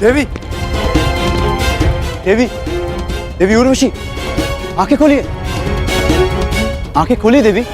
देवी, देवी, देवी उर्वशी, आंखें खोलिए, आंखें खोलिए देवी।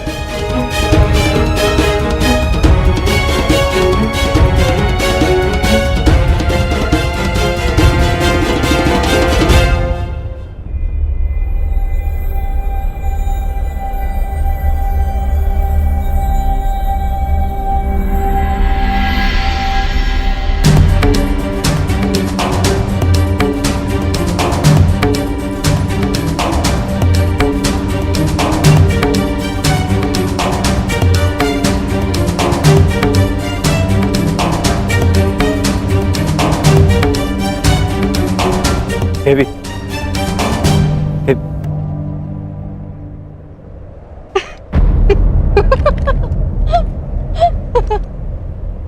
देवी,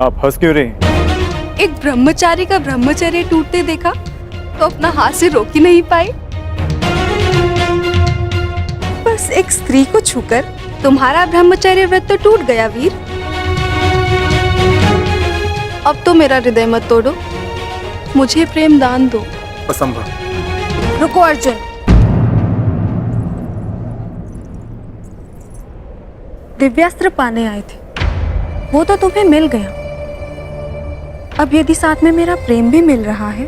आप हंस क्यों रहे हैं? एक ब्रह्मचारी का ब्रह्मचर्य टूटते देखा तो अपना हाथ से रोक ही नहीं पाए। बस एक स्त्री को छूकर तुम्हारा ब्रह्मचर्य व्रत तो टूट गया वीर। अब तो मेरा हृदय मत तोड़ो, मुझे प्रेम दान दो। असंभव। रुको अर्जुन, दिव्यास्त्र पाने आए थे, वो तो तुम्हें मिल गया। अब यदि साथ में मेरा प्रेम भी मिल रहा है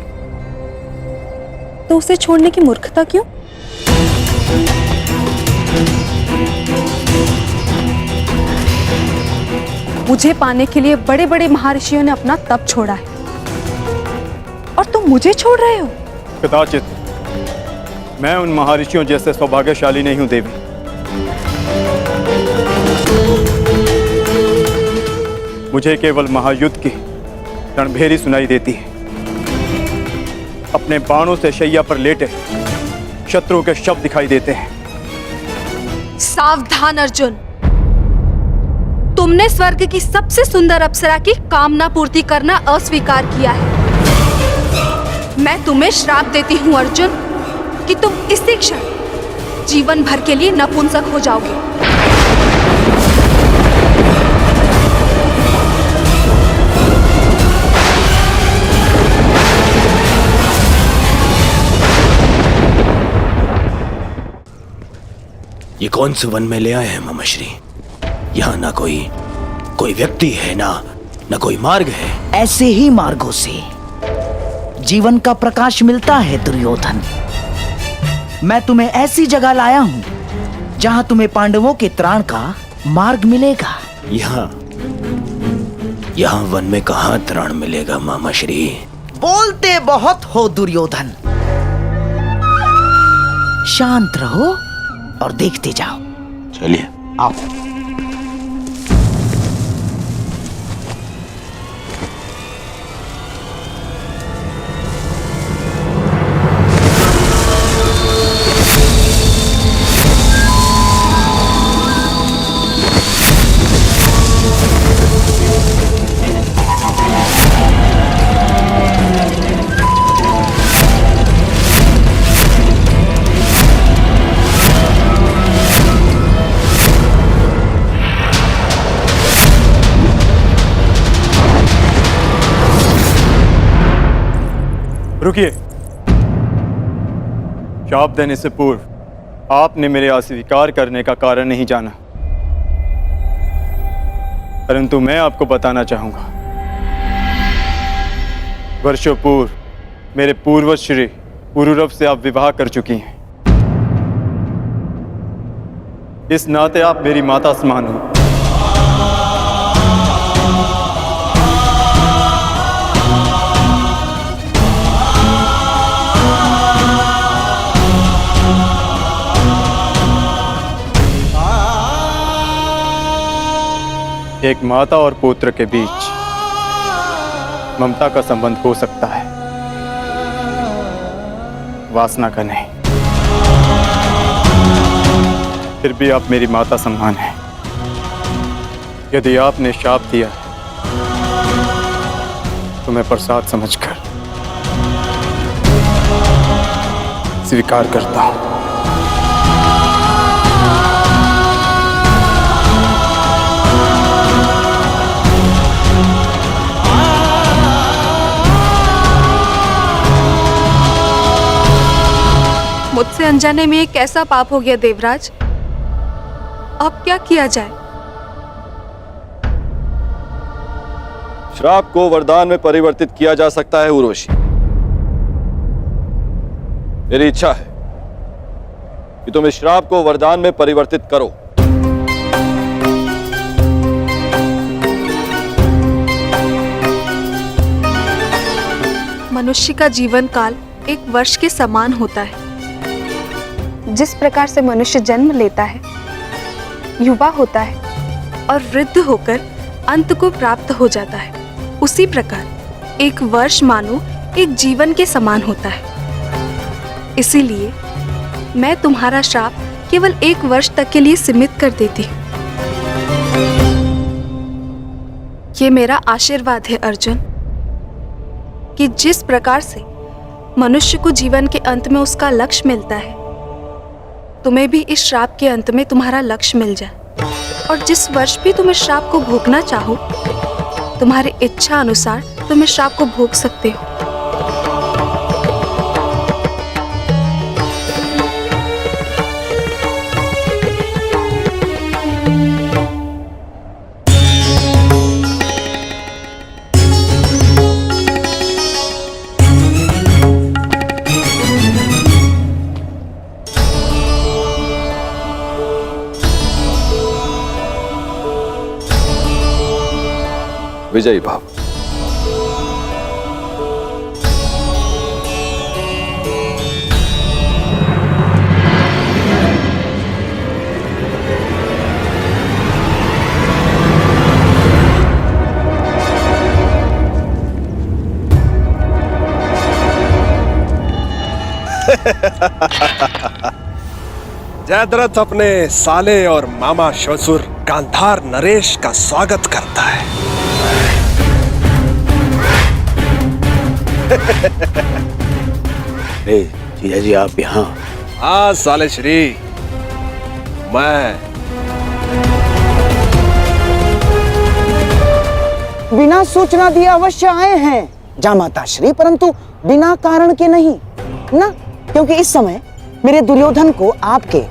तो उसे छोड़ने की मूर्खता क्यों? मुझे पाने के लिए बड़े बड़े महर्षियों ने अपना तप छोड़ा है और तुम मुझे छोड़ रहे हो? कदाचित मैं उन महर्षियों जैसे सौभाग्यशाली नहीं हूं देवी। मुझे केवल महायुद्ध की रणभेरी सुनाई देती है। अपने बाणों से शैया पर लेटे शत्रु के शव दिखाई देते हैं। सावधान अर्जुन, तुमने स्वर्ग की सबसे सुंदर अप्सरा की कामना पूर्ति करना अस्वीकार किया है। मैं तुम्हें श्राप देती हूं अर्जुन कि तुम इसी क्षण जीवन भर के लिए नपुंसक हो जाओगे। ये कौन से वन में ले आए हैं मामाश्री? यहाँ ना कोई व्यक्ति है, ना कोई मार्ग है। ऐसे ही मार्गों से जीवन का प्रकाश मिलता है दुर्योधन। मैं तुम्हें ऐसी जगह लाया हूं जहां तुम्हें पांडवों के त्राण का मार्ग मिलेगा। यहाँ वन में कहाँ त्राण मिलेगा मामाश्री? बोलते बहुत हो दुर्योधन, शांत रहो और देखते जाओ। चलिए आओ। रुकिए। शाप देने से पूर्व आपने मेरे अस्वीकार करने का कारण नहीं जाना, परंतु मैं आपको बताना चाहूंगा। वर्षों पूर्व मेरे पूर्वज श्री पुरुरव से आप विवाह कर चुकी हैं। इस नाते आप मेरी माता समान हो। एक माता और पुत्र के बीच ममता का संबंध हो सकता है, वासना का नहीं। फिर भी आप मेरी माता समान हैं। यदि आपने शाप दिया तो मैं प्रसाद समझकर स्वीकार करता हूं। मुझसे अनजाने में ये कैसा पाप हो गया देवराज? अब क्या किया जाए? श्राप को वरदान में परिवर्तित किया जा सकता है उर्वशी। मेरी इच्छा है कि तुम इस श्राप को वरदान में परिवर्तित करो। मनुष्य का जीवन काल एक वर्ष के समान होता है। जिस प्रकार से मनुष्य जन्म लेता है, युवा होता है और वृद्ध होकर अंत को प्राप्त हो जाता है, उसी प्रकार एक वर्ष मानो एक जीवन के समान होता है। इसीलिए मैं तुम्हारा श्राप केवल 1 वर्ष तक के लिए सीमित कर देती हूँ। ये मेरा आशीर्वाद है अर्जुन, कि जिस प्रकार से मनुष्य को जीवन के अंत में उसका लक्ष्य मिलता है, तुम्हें भी इस श्राप के अंत में तुम्हारा लक्ष्य मिल जाए। और जिस वर्ष भी तुम इस श्राप को भोगना चाहो, तुम्हारी इच्छा अनुसार तुम इस श्राप को भोग सकते हो। विजयी भाव। जयद्रथ अपने साले और मामा ससुर गांधार नरेश का स्वागत करता है। जीजा जी आप यहाँ? हाँ साले श्री, मैं बिना सूचना दिए अवश्य आए हैं जामाता श्री, परंतु बिना कारण के नहीं ना, क्योंकि इस समय मेरे दुर्योधन को आपके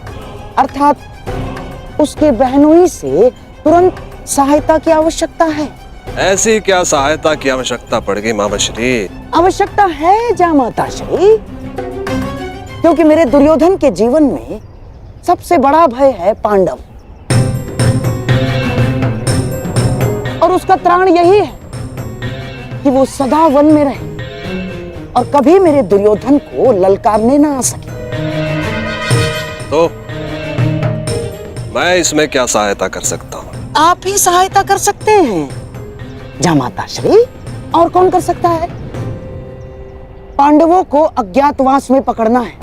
अर्थात उसके बहनोई से तुरंत सहायता की आवश्यकता है। ऐसी क्या सहायता की आवश्यकता पड़ गई मामा श्री? आवश्यकता है जामाता श्री, क्योंकि मेरे दुर्योधन के जीवन में सबसे बड़ा भय है पांडव, और उसका त्राण यही है कि वो सदा वन में रहे और कभी मेरे दुर्योधन को ललकारने ना आ सके। तो मैं इसमें क्या सहायता कर सकता हूँ? आप ही सहायता कर सकते हैं जामाता श्री, और कौन कर सकता है? पांडवों को अज्ञातवास में पकड़ना है।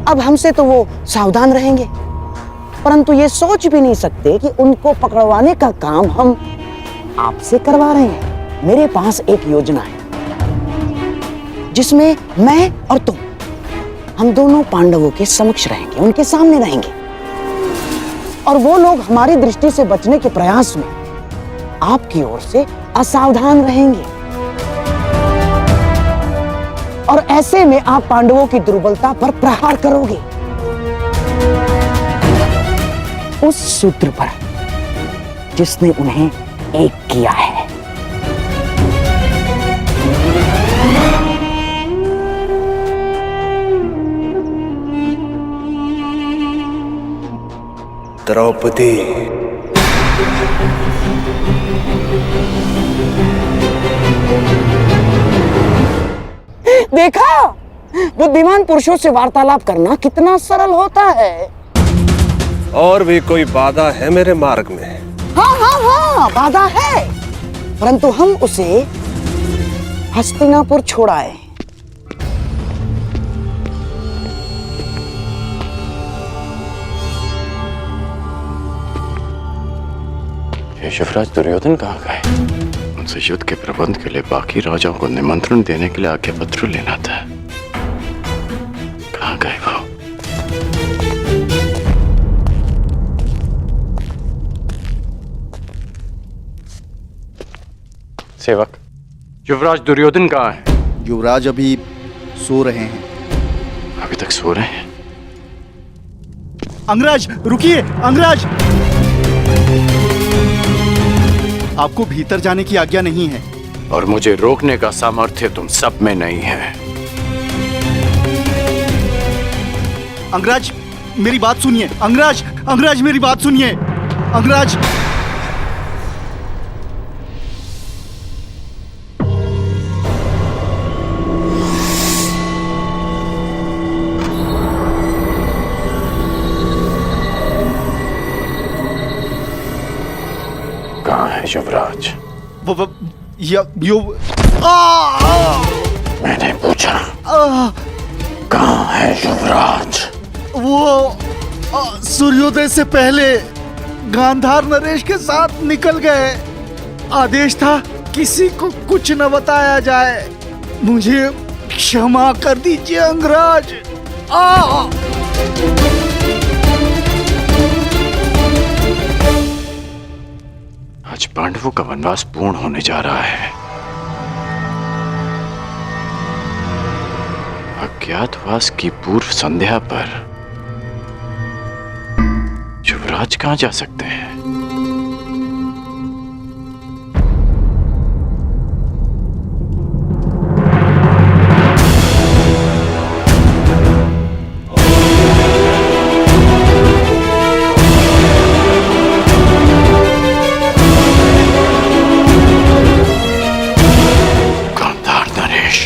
अब हमसे तो वो सावधान रहेंगे, परंतु ये सोच भी नहीं सकते कि उनको पकड़वाने का काम हम आपसे करवा रहे हैं। मेरे पास एक योजना है जिसमें मैं और तुम, हम दोनों पांडवों के समक्ष रहेंगे, उनके सामने रहेंगे, और वो लोग हमारी दृष्टि से बचने के प्रयास में आपकी ओर से असावधान रहेंगे, और ऐसे में आप पांडवों की दुर्बलता पर प्रहार करोगे, उस सूत्र पर जिसने उन्हें एक किया है। द्रौपदी, देखा, बुद्धिमान पुरुषों से वार्तालाप करना कितना सरल होता है। और भी कोई बाधा है मेरे मार्ग में? हाँ हाँ हाँ, बाधा है, परंतु हम उसे हस्तिनापुर छोड़ाए। शिवराज दुर्योधन कहाँ गए? उनसे युद्ध के प्रबंध के लिए बाकी राजाओं को निमंत्रण देने के लिए आज्ञा पत्र लेना था। कहाँ गए वो? सेवक, युवराज दुर्योधन कहाँ है? युवराज अभी सो रहे हैं। अभी तक सो रहे हैं? अंगराज रुकिए, अंगराज! आपको भीतर जाने की आज्ञा नहीं है। और मुझे रोकने का सामर्थ्य तुम सब में नहीं है। अंगराज मेरी बात सुनिए, अंगराज, अंगराज मेरी बात सुनिए, अंगराज! कहाँ है युवराज? मैंने पूछा कहाँ है युवराज? वो सूर्योदय से पहले गांधार नरेश के साथ निकल गए। आदेश था किसी को कुछ न बताया जाए। मुझे क्षमा कर दीजिए अंगराज। आज पांडवों का वनवास पूर्ण होने जा रहा है। अज्ञातवास की पूर्व संध्या पर युवराज कहाँ जा सकते हैं? गांधार नरेश,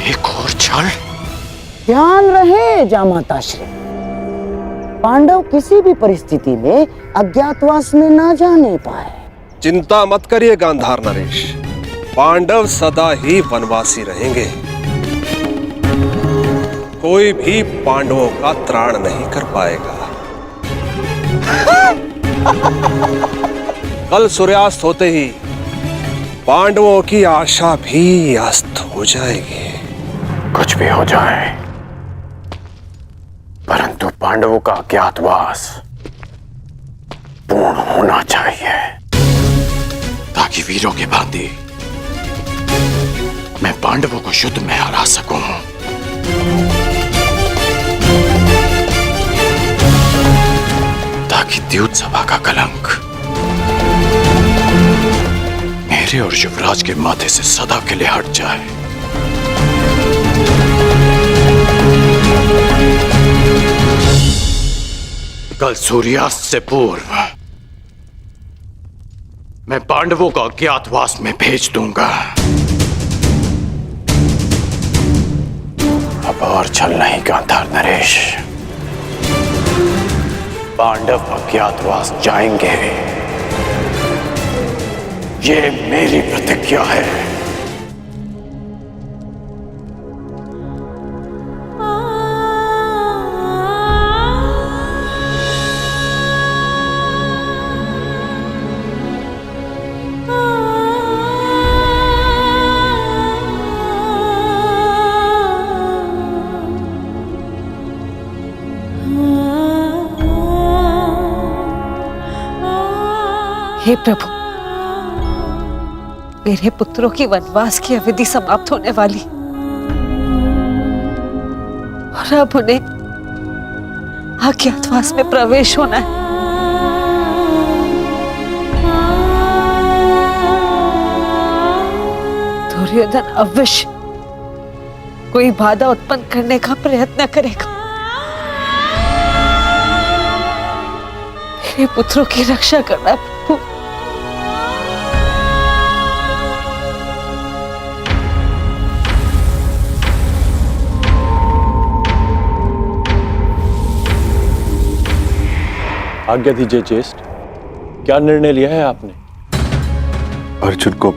एक और छल। ध्यान रहे जामाताश्री, पांडव किसी भी परिस्थिति में अज्ञातवास में ना जाने पाए। चिंता मत करिए गांधार नरेश, पांडव सदा ही वनवासी रहेंगे। कोई भी पांडवों का त्राण नहीं कर पाएगा। कल सूर्यास्त होते ही पांडवों की आशा भी अस्त हो जाएगी। कुछ भी हो जाए, परंतु पांडवों का अज्ञातवास पूर्ण होना चाहिए, ताकि वीरों के भांति मैं पांडवों को युद्ध में हरा सकूं। ताकि द्यूत सभा का कलंक मेरे और युवराज के माथे से सदा के लिए हट जाए। कल सूर्यास्त से पूर्व मैं पांडवों को अज्ञातवास में भेज दूंगा। अब और छल नहीं गांधार नरेश, पांडव अज्ञातवास जाएंगे, ये मेरी प्रतिज्ञा है। हे प्रभु, मेरे पुत्रों की वनवास की अवधि समाप्त होने वाली और अब उन्हें अज्ञातवास में प्रवेश होना है। दुर्योधन अवश्य कोई बाधा उत्पन्न करने का प्रयत्न करेगा। मेरे पुत्रों की रक्षा करना प्रभु। आज्ञा दीजिए ज्येष्ठ, क्या निर्णय लिया है आपने? अर्जुन को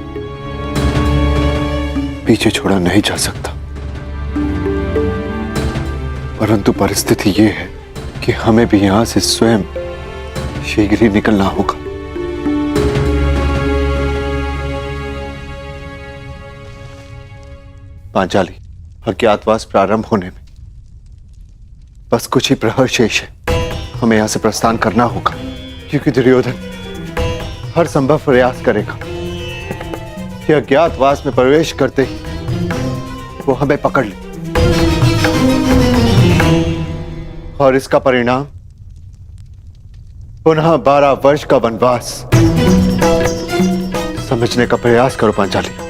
पीछे छोड़ा नहीं जा सकता, परंतु परिस्थिति ये है कि हमें भी यहां से स्वयं शीघ्र ही निकलना होगा। पांचाली, अज्ञातवास प्रारंभ होने में बस कुछ ही प्रहर शेष है। हमें यहां से प्रस्थान करना होगा, क्योंकि दुर्योधन हर संभव प्रयास करेगा कि अज्ञातवास में प्रवेश करते ही वो हमें पकड़ ले और इसका परिणाम पुनः 12 वर्ष का वनवास। समझने का प्रयास करो पांचाली।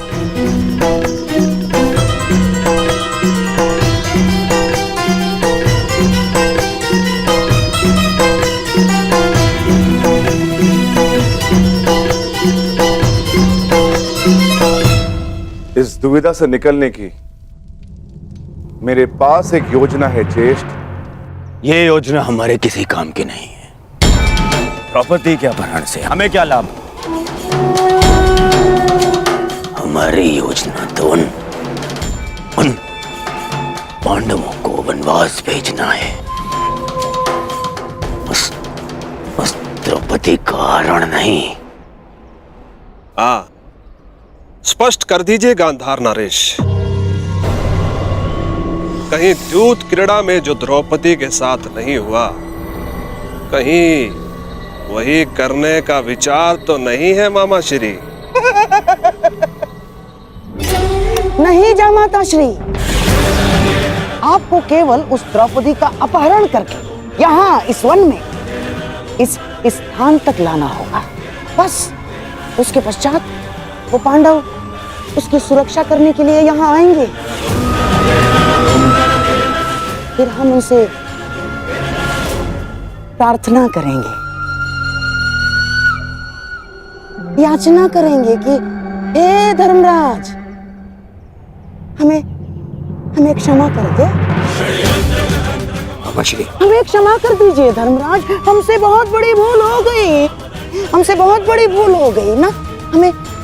इस दुविधा से निकलने की मेरे पास एक योजना है ज्येष्ठ। ये योजना हमारे किसी काम की नहीं है। द्रौपदी के अपहरण से हमें क्या लाभ? हमारी योजना तो उन पांडवों को वनवास भेजना है। उस द्रौपदी का हरण नहीं। स्पष्ट कर दीजिए गांधार नरेश, कहीं द्यूत क्रीड़ा में जो द्रौपदी के साथ नहीं हुआ, कहीं वही करने का विचार तो नहीं है मामा श्री? नहीं जामाता श्री, आपको केवल उस द्रौपदी का अपहरण करके यहाँ इस वन में इस स्थान तक लाना होगा, बस। उसके पश्चात वो पांडव उसकी सुरक्षा करने के लिए यहाँ आएंगे। फिर हम उनसे प्रार्थना करेंगे, याचना करेंगे कि हे धर्मराज, हमें क्षमा कर दे। हमें क्षमा कर दीजिए धर्मराज, हमसे बहुत बड़ी भूल हो गई, हमसे बहुत बड़ी भूल हो गई ना।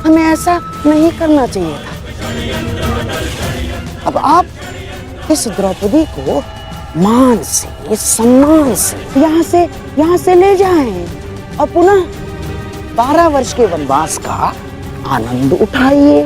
हमें ऐसा नहीं करना चाहिए था। अब आप इस द्रौपदी को मान से, सम्मान से यहाँ से ले जाएं और पुनः 12 वर्ष के वनवास का आनंद उठाइए।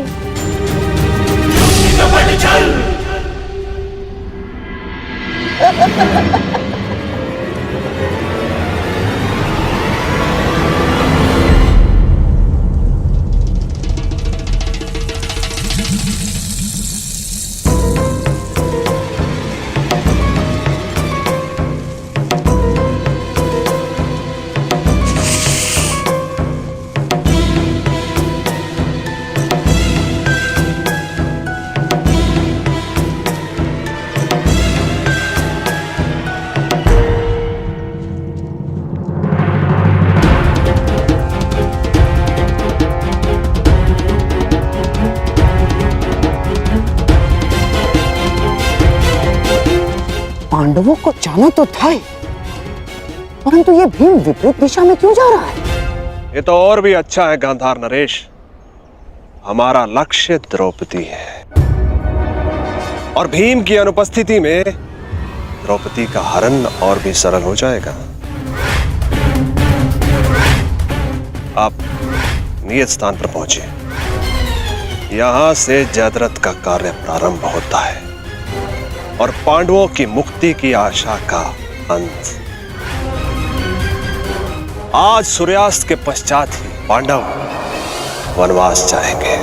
पांडवों को जाना तो था ही, परंतु ये भीम विपरीत दिशा में क्यों जा रहा है? ये तो और भी अच्छा है गांधार नरेश, हमारा लक्ष्य द्रौपदी है और भीम की अनुपस्थिति में द्रौपदी का हरण और भी सरल हो जाएगा। आप नियत स्थान पर पहुंचे, यहां से जयद्रथ का कार्य प्रारंभ होता है और पांडवों की मुक्ति की आशा का अंत। आज सूर्यास्त के पश्चात ही पांडव वनवास जाएंगे।